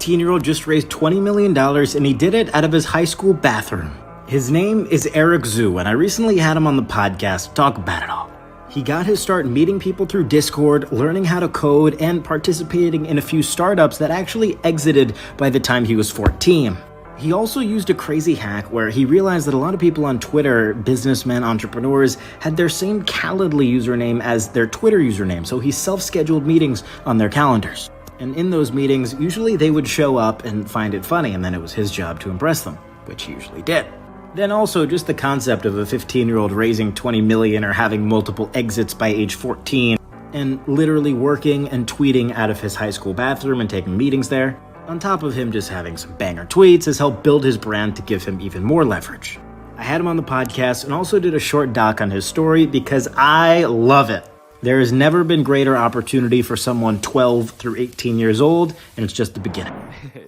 15-year-old just raised $20 million, and he did it out of his high school bathroom. His name is Eric Zhu, and I recently had him on the podcast to talk about it all. He got his start meeting people through Discord, learning how to code, and participating in a few startups that actually exited by the time he was 14. He also used a crazy hack where he realized that a lot of people on Twitter, businessmen, entrepreneurs, had their same Calendly username as their Twitter username, so he self-scheduled meetings on their calendars. And in those meetings, usually they would show up and find it funny, and then it was his job to impress them, which he usually did. Then also just the concept of a 15-year-old raising 20 million or having multiple exits by age 14 and literally working and tweeting out of his high school bathroom and taking meetings there, on top of him just having some banger tweets, has helped build his brand to give him even more leverage. I had him on the podcast and also did a short doc on his story because I love it. There has never been greater opportunity for someone 12 through 18 years old, and it's just the beginning.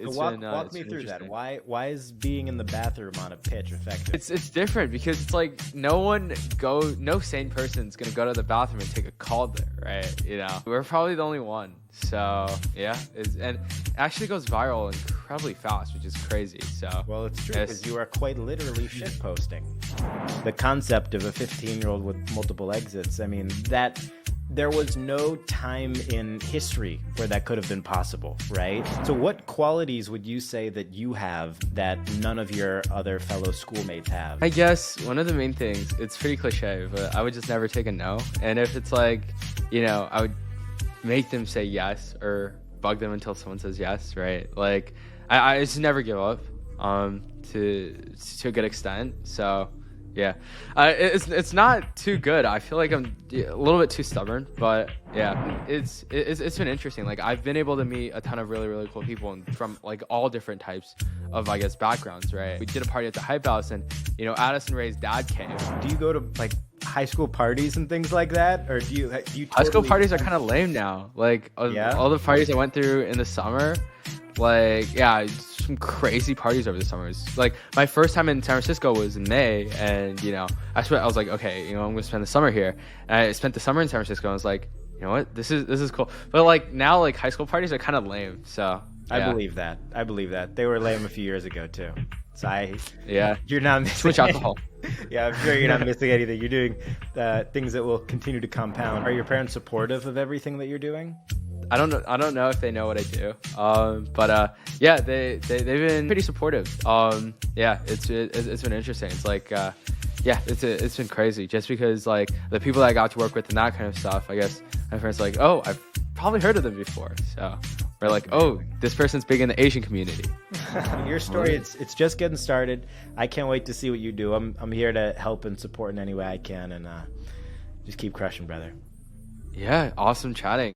Walk me through that. Why is being in the bathroom on a pitch effective? It's different because it's like no sane person's gonna go to the bathroom and take a call there, right? You know, we're probably the only one. So yeah, and it actually goes viral incredibly fast, which is crazy. So well, it's true because you are quite literally shit posting. The concept of a 15-year-old with multiple exits. I mean, that there was no time in history where that could have been possible, right? So what qualities would you say that you have that none of your other fellow schoolmates have? I guess one of the main things, it's pretty cliche, but I would just never take a no. And if it's like, you know, I would make them say yes or bug them until someone says yes, right? Like I just never give up to a good extent. So yeah, it's not too good. I feel like I'm a little bit too stubborn, but yeah, it's been interesting. Like I've been able to meet a ton of really, really cool people from like all different types of, I guess, backgrounds, right? We did a party at the Hype House and, you know, Addison Rae's dad came. Do you go to like high school parties and things like that, or do you totally... High school parties are kind of lame now. Like all the parties I went through in the summer, like yeah, some crazy parties over the summers. Like my first time in San Francisco was in May, and you know I was like, okay, you know, I'm gonna spend the summer here. And I spent the summer in San Francisco and I was like, you know what, this is cool. But like now, like high school parties are kind of lame. So yeah. I believe that they were lame a few years ago too. So you're not missing too much alcohol. Yeah, I'm sure you're not missing anything. You're doing things that will continue to compound. Are your parents supportive of everything that you're doing? I don't know if they know what I do. But yeah, they've been pretty supportive. Yeah, it's been interesting. It's like yeah, it's been crazy just because like the people that I got to work with and that kind of stuff. I guess my friends are like, oh, I've probably heard of them before. So we're like, oh, this person's big in the Asian community. Your story, it's just getting started. I can't wait to see what you do. I'm here to help and support in any way I can, and just keep crushing, brother. Yeah, awesome chatting.